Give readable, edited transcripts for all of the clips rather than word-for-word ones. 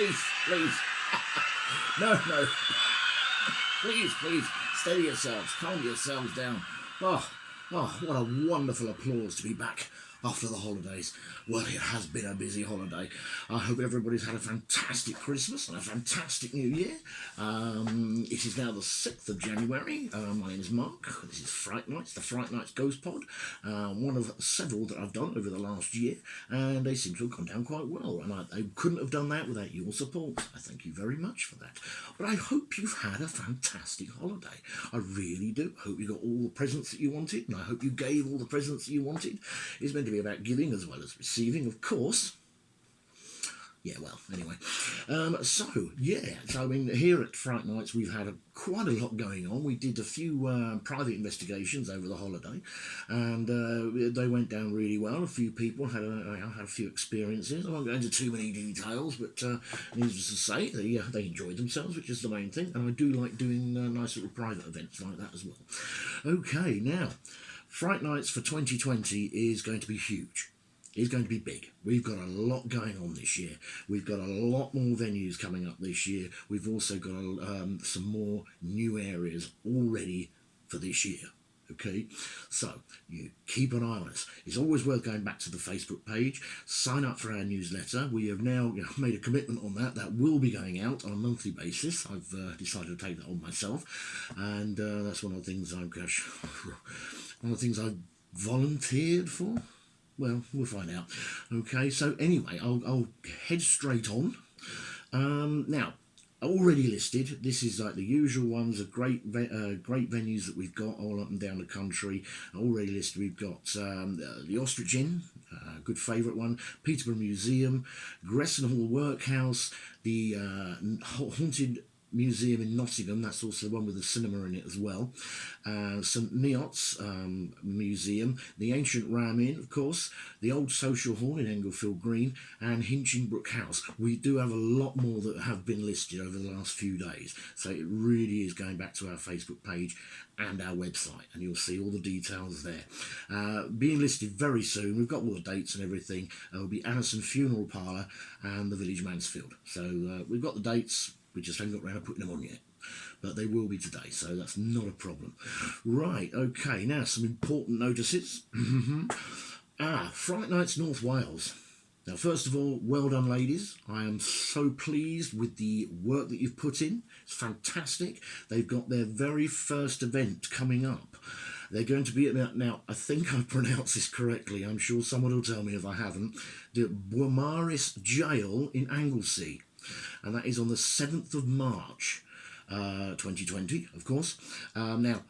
please. No. Please, steady yourselves, calm yourselves down. Oh, what a wonderful applause to be back after the holidays. Well, it has been a busy holiday. I hope everybody's had a fantastic Christmas and a fantastic New Year. It is now the 6th of January. My name is Mark. This is Fright Nights, the Fright Nights Ghost Pod. One of several that I've done over the last year, and they seem to have gone down quite well. And I couldn't have done that without your support. I thank you very much for that. But I hope you've had a fantastic holiday. I really do. I hope you got all the presents that you wanted, and I hope you gave all the presents that you wanted. It's meant to be about giving as well as receiving, of course. Yeah, well, anyway. So I mean, here at Fright Nights, we've had quite a lot going on. We did a few private investigations over the holiday, and they went down really well. A few people had a few experiences. I won't go into too many details, but needless to say, they enjoyed themselves, which is the main thing, and I do like doing nice little private events like that as well. Okay, now, Fright Nights for 2020 is going to be huge. It's going to be big. We've got a lot going on this year. We've got a lot more venues coming up this year. We've also got some more new areas already for this year. Okay, so you keep an eye on us. It's always worth going back to the Facebook page, sign up for our newsletter. We have now made a commitment on that. That will be going out on a monthly basis. I've decided to take that on myself, and that's one of the things I've volunteered for. Well, we'll find out. Okay, so anyway, I'll head straight on. Now, already listed. This is like the usual ones of great venues that we've got all up and down the country. Already listed. We've got the Ostrich Inn, good favourite one. Peterborough Museum, Gresson Hall Workhouse, the Haunted Museum in Nottingham, that's also the one with the cinema in it as well. St Neots Museum, the Ancient Ram Inn, of course, the Old Social Hall in Englefield Green, and Hinchingbrook House. We do have a lot more that have been listed over the last few days, so it really is going back to our Facebook page and our website, and you'll see all the details there. Being listed very soon, we've got all the dates and everything. It will be Addison Funeral Parlour and the Village Mansfield. So we've got the dates. We just haven't got around to putting them on yet, but they will be today, so that's not a problem. Right, okay, now some important notices. Fright Nights North Wales. Now, first of all, well done, ladies. I am so pleased with the work that you've put in. It's fantastic. They've got their very first event coming up. They're going to be at, now, I think I pronounced this correctly. I'm sure someone will tell me if I haven't. The Beaumaris Gaol in Anglesey. And that is on the 7th of March 2020, of course. Now,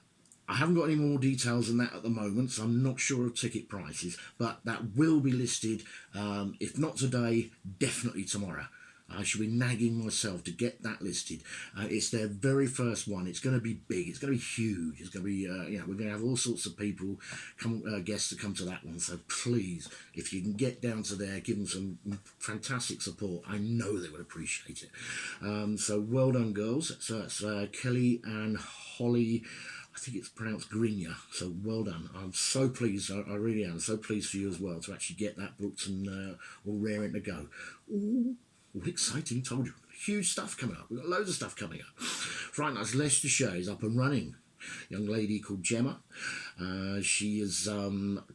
I haven't got any more details than that at the moment, so I'm not sure of ticket prices, but that will be listed, if not today, definitely tomorrow. I shall be nagging myself to get that listed. It's their very first one. It's going to be big. It's going to be huge. It's going to be, we're going to have all sorts of people, guests to come to that one. So please, if you can get down to there, give them some fantastic support. I know they would appreciate it. So well done, girls. So it's Kelly and Holly. I think it's pronounced Greenyer, so well done. I'm so pleased, I really am, so pleased for you as well to actually get that booked and all raring to go. Ooh. All exciting, told you. Huge stuff coming up. We've got loads of stuff coming up. Fright Nights Leicestershire is up and running. Young lady called Gemma. She is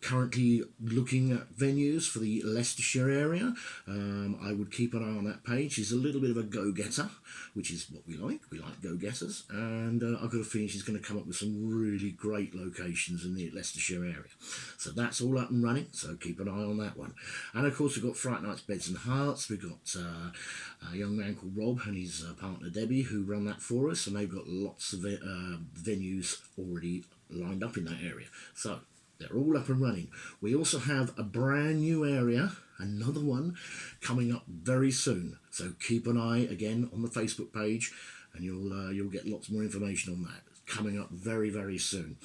currently looking at venues for the Leicestershire area. I would keep an eye on that page. She's a little bit of a go-getter, which is what we like. We like go-getters. And I've got a feeling she's going to come up with some really great locations in the Leicestershire area. So that's all up and running, so keep an eye on that one. And of course we've got Fright Nights Beds and Hearts. We've got a young man called Rob and his partner Debbie who run that for us, and they've got lots of venues already lined up in that area, so they're all up and running. We also have a brand new area, another one coming up very soon, so keep an eye again on the Facebook page and you'll get lots more information on that. It's coming up very, very soon.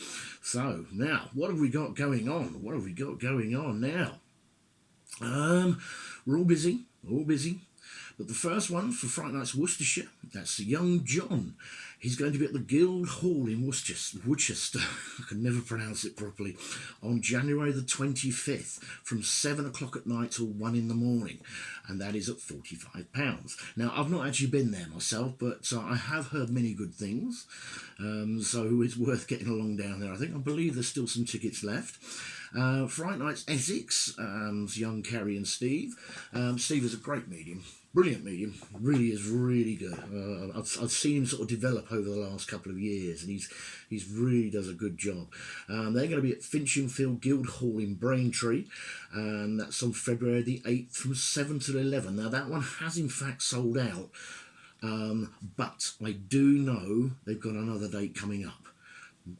So now, what have we got going on now? We're all busy. But the first one for Fright Nights Worcestershire, that's young John. He's going to be at the Guildhall in Worcester, I can never pronounce it properly, on January the 25th from 7 o'clock at night till 1 in the morning, and that is at £45. Now, I've not actually been there myself, but I have heard many good things, so it's worth getting along down there. I believe there's still some tickets left. Fright Nights Essex, young Kerry and Steve. Steve is a great medium, brilliant medium, really is really good. I've seen him sort of develop over the last couple of years, and he's really does a good job. They're going to be at Finchingfield Guildhall in Braintree, and that's on February the 8th from 7 till 11. Now that one has in fact sold out, but I do know they've got another date coming up.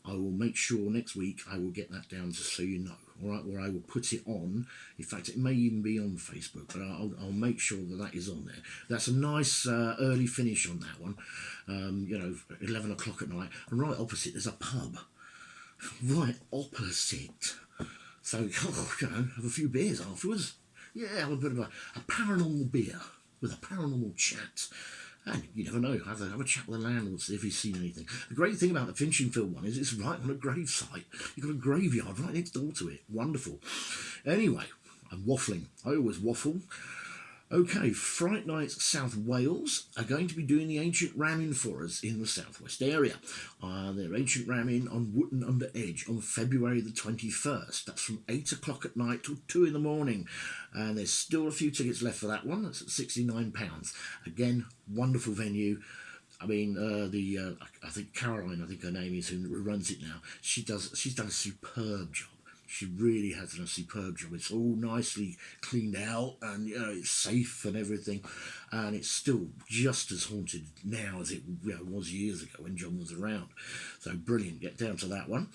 I will make sure next week I will get that down just so you know, all right, where I will put it on. In fact, it may even be on Facebook, but I'll make sure that is on there. That's a nice early finish on that one, 11 o'clock at night, and right opposite there's a pub, right opposite. So, have a few beers afterwards. Yeah, have a bit of a paranormal beer with a paranormal chat. And you never know, have a chat with the landlord, see if he's seen anything. The great thing about the Finchingfield one is it's right on a gravesite. You've got a graveyard right next door to it. Wonderful. Anyway, I'm waffling. I always waffle. Okay, Fright Nights South Wales are going to be doing the Ancient Ramming for us in the southwest area. Their Ancient Ramming on Wootton Under Edge on February the 21st. That's from 8 o'clock at night till 2 in the morning. And there's still a few tickets left for that one. That's at £69. Again, wonderful venue. I mean, I think Caroline, her name is, who runs it now. She's done a superb job. She really has done a superb job. It's all nicely cleaned out, and it's safe and everything, and it's still just as haunted now as it was years ago when John was around. So brilliant. Get down to that one.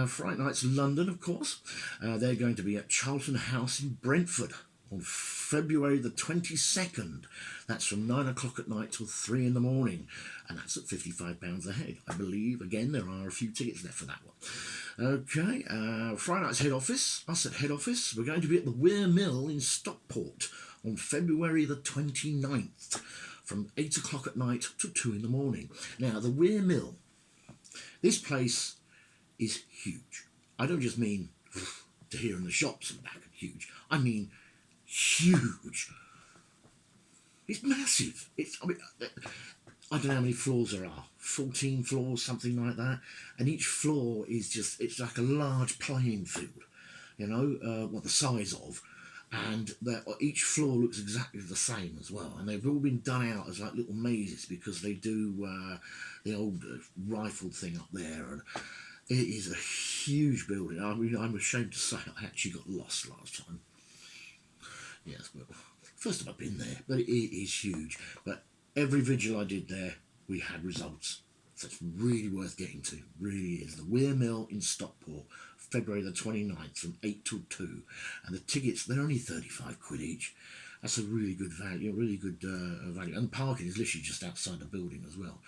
Fright Nights London, of course. They're going to be at Charlton House in Brentford on February the 22nd. That's from 9 o'clock at night till 3 in the morning, and that's at £55 a head. I believe, again, there are a few tickets left for that one. Okay, Fright Nights Head Office, us at Head Office, we're going to be at the Weir Mill in Stockport on February the 29th from 8 o'clock at night to 2 in the morning. Now, the Weir Mill, this place is huge. I don't just mean to hear in the shops and back, huge. I mean huge. It's massive. I don't know how many floors there are, 14 floors, something like that, and each floor is it's like a large playing field, the size of, and each floor looks exactly the same as well, and they've all been done out as like little mazes because they do the old rifle thing up there, and it is a huge building. I mean, I'm ashamed to say I actually got lost last time. Yes, but first time I've been there, but it is huge. But every vigil I did there, we had results. So it's really worth getting to. Really is. The Weir Mill in Stockport, February the 29th from 8 till 2. And the tickets, they're only 35 quid each. That's a really good value, value. And the parking is literally just outside the building as well.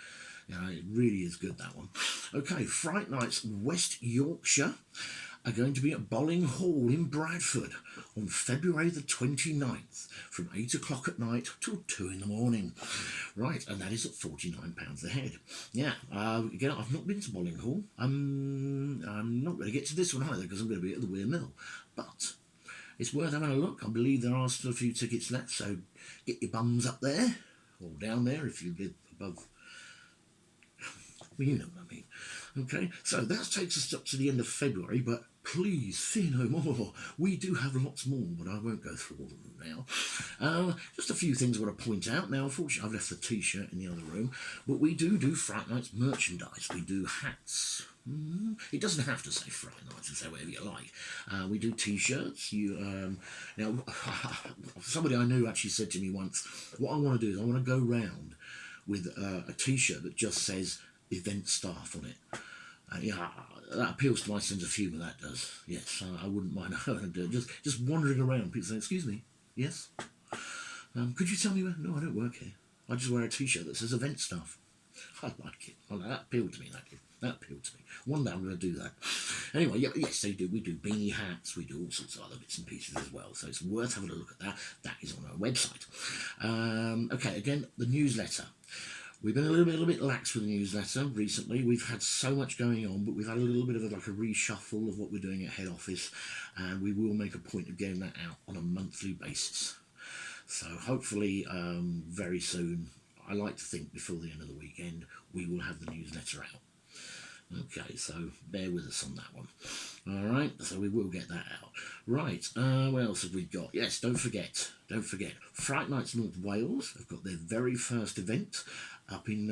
It really is good, that one. Okay, Fright Nights West Yorkshire are going to be at Bolling Hall in Bradford on February the 29th from 8 o'clock at night till 2 in the morning. Right, and that is at £49 a head. Yeah, again, I've not been to Bolling Hall. I'm not going to get to this one either because I'm going to be at the Weir Mill. But it's worth having a look. I believe there are still a few tickets left, so get your bums up there, or down there if you live above. Well, you know what I mean. Okay, so that takes us up to the end of February, but please fear no more. We do have lots more, but I won't go through all of them now. Just a few things I want to point out. Now, unfortunately, I've left the T-shirt in the other room, but we do Fright Nights merchandise. We do hats. It doesn't have to say Fright Nights, and say whatever you like. We do T-shirts. Now, somebody I knew actually said to me once, what I want to do is I want to go round with a T-shirt that just says event staff on it. That appeals to my sense of humour, that does. Yes, I wouldn't mind having to do it. Just wandering around, people saying, excuse me, yes? Could you tell me where? No, I don't work here. I just wear a T-shirt that says event staff. I like it. That appealed to me, that did. That appealed to me. One day I'm going to do that. Anyway, yes, they do. We do beanie hats. We do all sorts of other bits and pieces as well. So it's worth having a look at that. That is on our website. Okay, again, the newsletter. We've been a little bit lax with the newsletter recently. We've had so much going on, but we've had a little bit of a reshuffle of what we're doing at head office, and we will make a point of getting that out on a monthly basis. So hopefully very soon, I like to think before the end of the weekend, we will have the newsletter out. Okay, so bear with us on that one. All right, so we will get that out. Right, what else have we got? Yes, don't forget, Fright Nights North Wales have got their very first event up in,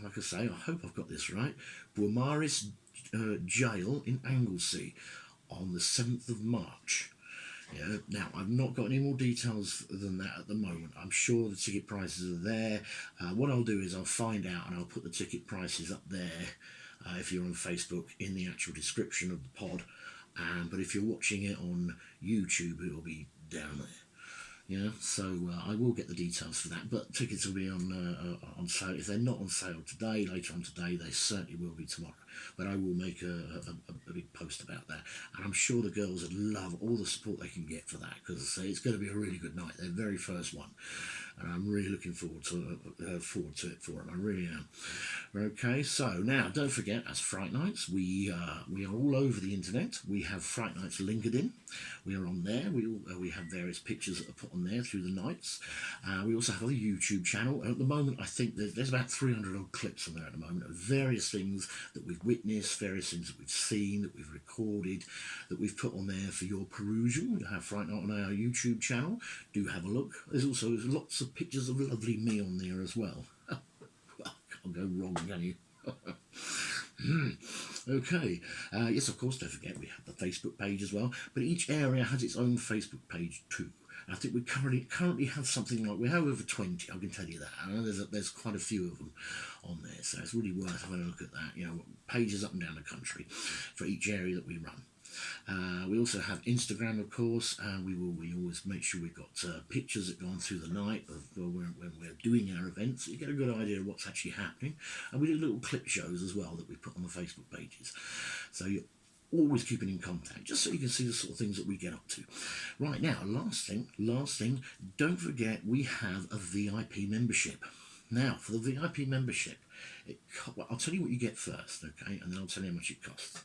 like I say, I hope I've got this right, Beaumaris Gaol in Anglesey on the 7th of March. Yeah, now, I've not got any more details than that at the moment. I'm sure the ticket prices are there. What I'll do is I'll find out and I'll put the ticket prices up there if you're on Facebook in the actual description of the pod. But if you're watching it on YouTube, it will be down there. Yeah, so I will get the details for that, but tickets will be on sale. If they're not on sale today, later on today, they certainly will be tomorrow. But I will make a big post about that, and I'm sure the girls would love all the support they can get for that, because it's going to be a really good night. Their very first one, and I'm really looking forward to it for them. I really am. Okay, so now don't forget, as Fright Nights, we are all over the internet. We have Fright Nights LinkedIn. We are on there. We have various pictures that are put on there through the nights. We also have a YouTube channel. At the moment, I think there's about 300 odd clips on there at the moment of various things that we've witnessed, various things that we've seen, that we've recorded, that we've put on there for your perusal. We have Fright Night on our YouTube channel. Do have a look. There's also lots of pictures of lovely me on there as well. Can't go wrong, can you? Okay, yes, of course, don't forget we have the Facebook page as well, but each area has its own Facebook page too. I think we currently have something like, we have over 20, I can tell you that. I know there's quite a few of them on there, so it's really worth having a look at that. You know, pages up and down the country for each area that we run. We also have Instagram, of course, and we always make sure we've got pictures that go on through the night of when we're doing our events, so you get a good idea of what's actually happening. And we do little clip shows as well that we put on the Facebook pages, so you're always keeping in contact, just so you can see the sort of things that we get up to. Right, now, last thing, don't forget we have a VIP membership. Now, for the VIP membership, I'll tell you what you get first, okay, and then I'll tell you how much it costs.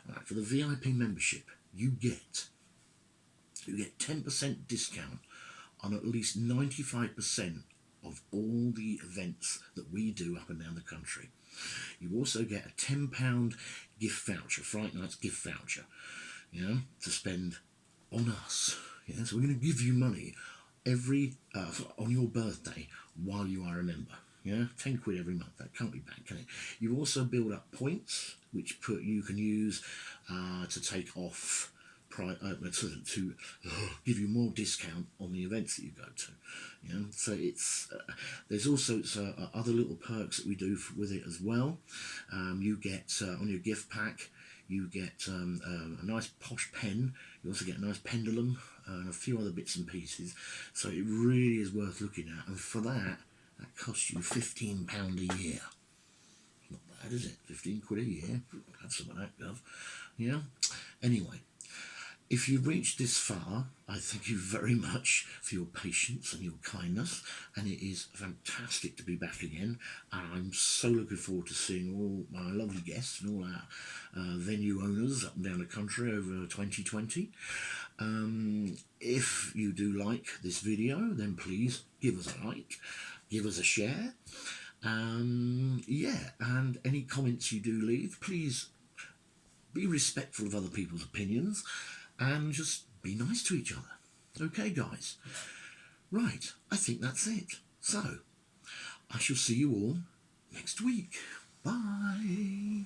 All right, for the VIP membership, you get 10% discount on at least 95% of all the events that we do up and down the country. You also get a £10 gift voucher, Fright Nights gift voucher, you know, to spend on us. Yeah, so we're going to give you money every on your birthday while you are a member. Yeah, 10 quid every month. That can't be bad, can it? You also build up points, which you can use to take off, to give you more discount on the events that you go to. You know, so it's there's also other little perks that we do with it as well. You get on your gift pack, you get a nice posh pen. You also get a nice pendulum and a few other bits and pieces. So it really is worth looking at. And for that costs you £15 a year. Not bad, is it? 15 quid a year. Have some of that, gov. Yeah. Anyway, if you've reached this far, I thank you very much for your patience and your kindness, and it is fantastic to be back again, and I'm so looking forward to seeing all my lovely guests and all our venue owners up and down the country over 2020. If you do like this video, then please give us a like, give us a share, yeah, and any comments you do leave, please be respectful of other people's opinions, and just be nice to each other. Okay, guys? Right, I think that's it. So, I shall see you all next week. Bye.